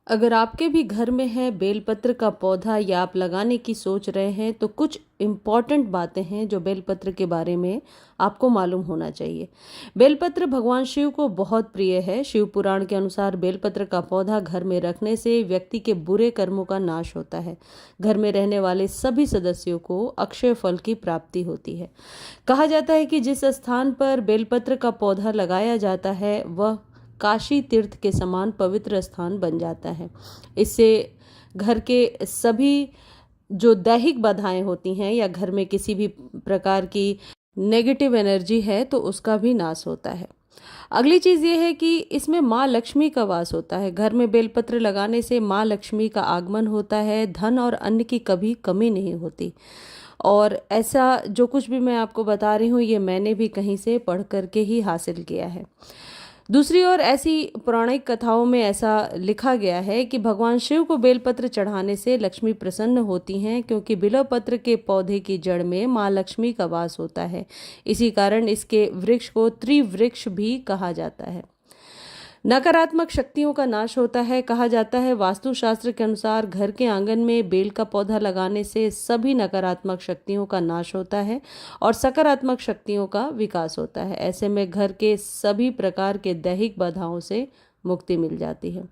अगर आपके भी घर में है बेलपत्र का पौधा या आप लगाने की सोच रहे हैं तो कुछ इम्पॉर्टेंट बातें हैं जो बेलपत्र के बारे में आपको मालूम होना चाहिए। बेलपत्र भगवान शिव को बहुत प्रिय है। शिव पुराण के अनुसार बेलपत्र का पौधा घर में रखने से व्यक्ति के बुरे कर्मों का नाश होता है। घर में रहने वाले सभी सदस्यों को अक्षय फल की प्राप्ति होती है। कहा जाता है कि जिस स्थान पर बेलपत्र का पौधा लगाया जाता है वह काशी तीर्थ के समान पवित्र स्थान बन जाता है। इससे घर के सभी जो दैहिक बाधाएं होती हैं या घर में किसी भी प्रकार की नेगेटिव एनर्जी है तो उसका भी नाश होता है। अगली चीज़ ये है कि इसमें माँ लक्ष्मी का वास होता है। घर में बेलपत्र लगाने से माँ लक्ष्मी का आगमन होता है, धन और अन्न की कभी कमी नहीं होती। और ऐसा जो कुछ भी मैं आपको बता रही हूँ ये मैंने भी कहीं से पढ़ करके ही हासिल किया है। दूसरी ओर ऐसी पौराणिक कथाओं में ऐसा लिखा गया है कि भगवान शिव को बेलपत्र चढ़ाने से लक्ष्मी प्रसन्न होती हैं, क्योंकि बिल्वपत्र के पौधे की जड़ में माँ लक्ष्मी का वास होता है। इसी कारण इसके वृक्ष को त्रिवृक्ष भी कहा जाता है। नकारात्मक शक्तियों का नाश होता है। कहा जाता है वास्तुशास्त्र के अनुसार घर के आंगन में बेल का पौधा लगाने से सभी नकारात्मक शक्तियों का नाश होता है और सकारात्मक शक्तियों का विकास होता है। ऐसे में घर के सभी प्रकार के दैहिक बाधाओं से मुक्ति मिल जाती है।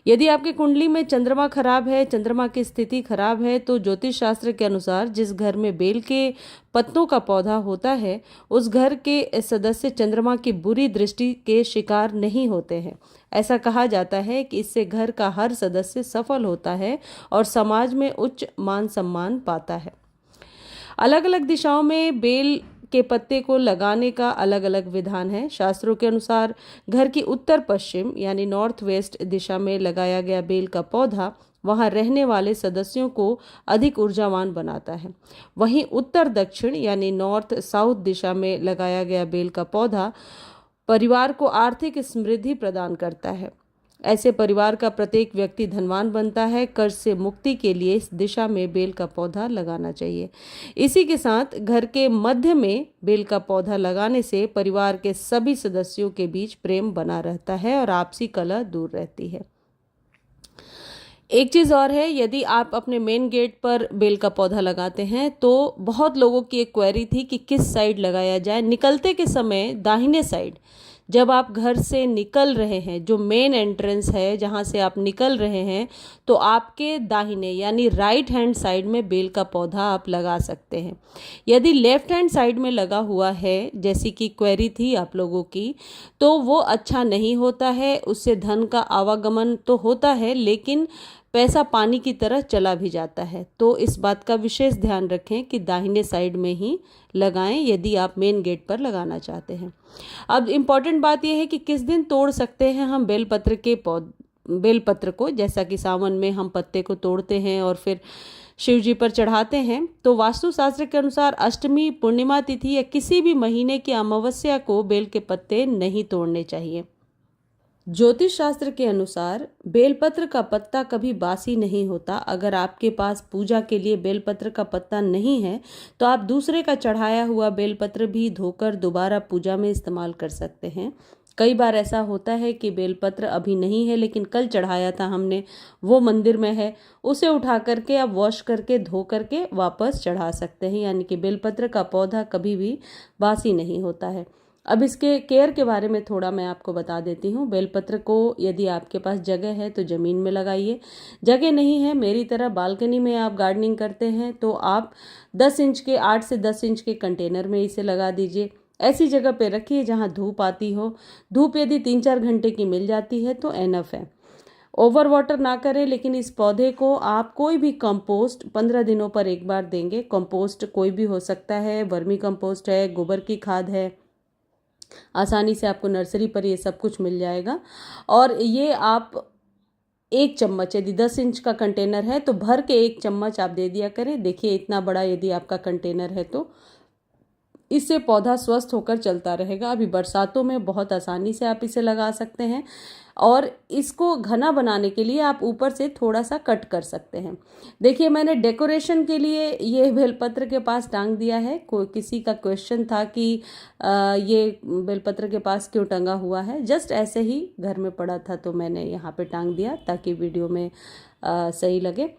यदि आपकी कुंडली में चंद्रमा खराब है, चंद्रमा की स्थिति खराब है, तो ज्योतिष शास्त्र के अनुसार जिस घर में बेल के पत्तों का पौधा होता है उस घर के सदस्य चंद्रमा की बुरी दृष्टि के शिकार नहीं होते हैं। ऐसा कहा जाता है कि इससे घर का हर सदस्य सफल होता है और समाज में उच्च मान सम्मान पाता है। अलग अलग दिशाओं में बेल के पत्ते को लगाने का अलग अलग विधान है। शास्त्रों के अनुसार घर की उत्तर पश्चिम यानी नॉर्थ वेस्ट दिशा में लगाया गया बेल का पौधा वहां रहने वाले सदस्यों को अधिक ऊर्जावान बनाता है। वहीं उत्तर दक्षिण यानी नॉर्थ साउथ दिशा में लगाया गया बेल का पौधा परिवार को आर्थिक समृद्धि प्रदान करता है। ऐसे परिवार का प्रत्येक व्यक्ति धनवान बनता है। कर्ज से मुक्ति के लिए इस दिशा में बेल का पौधा लगाना चाहिए। इसी के साथ घर के मध्य में बेल का पौधा लगाने से परिवार के सभी सदस्यों के बीच प्रेम बना रहता है और आपसी कलह दूर रहती है। एक चीज़ और है, यदि आप अपने मेन गेट पर बेल का पौधा लगाते हैं तो बहुत लोगों की एक क्वेरी थी कि किस साइड लगाया जाए। निकलते के समय दाहिने साइड, जब आप घर से निकल रहे हैं, जो मेन एंट्रेंस है जहां से आप निकल रहे हैं, तो आपके दाहिने यानी राइट हैंड साइड में बेल का पौधा आप लगा सकते हैं। यदि लेफ्ट हैंड साइड में लगा हुआ है, जैसी कि क्वेरी थी आप लोगों की, तो वो अच्छा नहीं होता है। उससे धन का आवागमन तो होता है लेकिन पैसा पानी की तरह चला भी जाता है। तो इस बात का विशेष ध्यान रखें कि दाहिने साइड में ही लगाएं यदि आप मेन गेट पर लगाना चाहते हैं। अब इम्पॉर्टेंट बात यह है कि किस दिन तोड़ सकते हैं हम बेलपत्र को। जैसा कि सावन में हम पत्ते को तोड़ते हैं और फिर शिव जी पर चढ़ाते हैं, तो वास्तुशास्त्र के अनुसार अष्टमी, पूर्णिमा तिथि या किसी भी महीने की अमावस्या को बेल के पत्ते नहीं तोड़ने चाहिए। ज्योतिष शास्त्र के अनुसार बेलपत्र का पत्ता कभी बासी नहीं होता। अगर आपके पास पूजा के लिए बेलपत्र का पत्ता नहीं है तो आप दूसरे का चढ़ाया हुआ बेलपत्र भी धोकर दोबारा पूजा में इस्तेमाल कर सकते हैं। कई बार ऐसा होता है कि बेलपत्र अभी नहीं है लेकिन कल चढ़ाया था हमने, वो मंदिर में है, उसे उठा करके आप वॉश करके धो करके वापस चढ़ा सकते हैं। यानी कि बेलपत्र का पौधा कभी भी बासी नहीं होता है। अब इसके केयर के बारे में थोड़ा मैं आपको बता देती हूँ। बेलपत्र को यदि आपके पास जगह है तो ज़मीन में लगाइए। जगह नहीं है, मेरी तरह बालकनी में आप गार्डनिंग करते हैं, तो आप 10 इंच के 8 से 10 इंच के कंटेनर में इसे लगा दीजिए। ऐसी जगह पे रखिए जहाँ धूप आती हो। धूप यदि 3-4 घंटे की मिल जाती है तो एनफ है। ओवर वाटर ना करें, लेकिन इस पौधे को आप कोई भी कंपोस्ट 15 दिनों पर एक बार देंगे। कंपोस्ट कोई भी हो सकता है, वर्मी कंपोस्ट है, गोबर की खाद है, आसानी से आपको नर्सरी पर ये सब कुछ मिल जाएगा। और ये आप 1 चम्मच, यदि 10 इंच का कंटेनर है तो भर के 1 चम्मच आप दे दिया करें। देखिए इतना बड़ा यदि आपका कंटेनर है तो इससे पौधा स्वस्थ होकर चलता रहेगा। अभी बरसातों में बहुत आसानी से आप इसे लगा सकते हैं। और इसको घना बनाने के लिए आप ऊपर से थोड़ा सा कट कर सकते हैं। देखिए, मैंने डेकोरेशन के लिए ये बेलपत्र के पास टांग दिया है। कोई किसी का क्वेश्चन था कि ये बेलपत्र के पास क्यों टंगा हुआ है। जस्ट ऐसे ही घर में पड़ा था तो मैंने यहाँ पे टांग दिया ताकि वीडियो में सही लगे।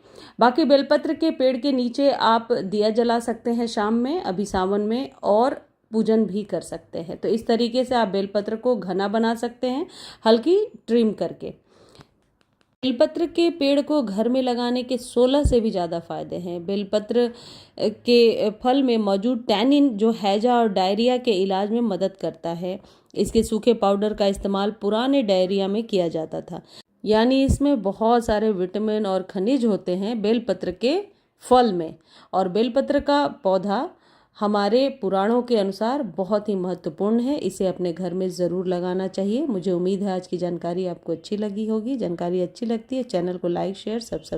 बाकी बेलपत्र के पेड़ के नीचे आप दिया जला सकते हैं शाम में, अभी सावन में, और पूजन भी कर सकते हैं। तो इस तरीके से आप बेलपत्र को घना बना सकते हैं, हल्की ट्रिम करके। बेलपत्र के पेड़ को घर में लगाने के 16 से भी ज़्यादा फायदे हैं। बेलपत्र के फल में मौजूद टैनिन जो हैजा और डायरिया के इलाज में मदद करता है। इसके सूखे पाउडर का इस्तेमाल पुराने डायरिया में किया जाता था। यानी इसमें बहुत सारे विटामिन और खनिज होते हैं बेलपत्र के फल में। और बेलपत्र का पौधा हमारे पुराणों के अनुसार बहुत ही महत्वपूर्ण है। इसे अपने घर में ज़रूर लगाना चाहिए। मुझे उम्मीद है आज की जानकारी आपको अच्छी लगी होगी। जानकारी अच्छी लगती है चैनल को लाइक शेयर सब्सक्राइब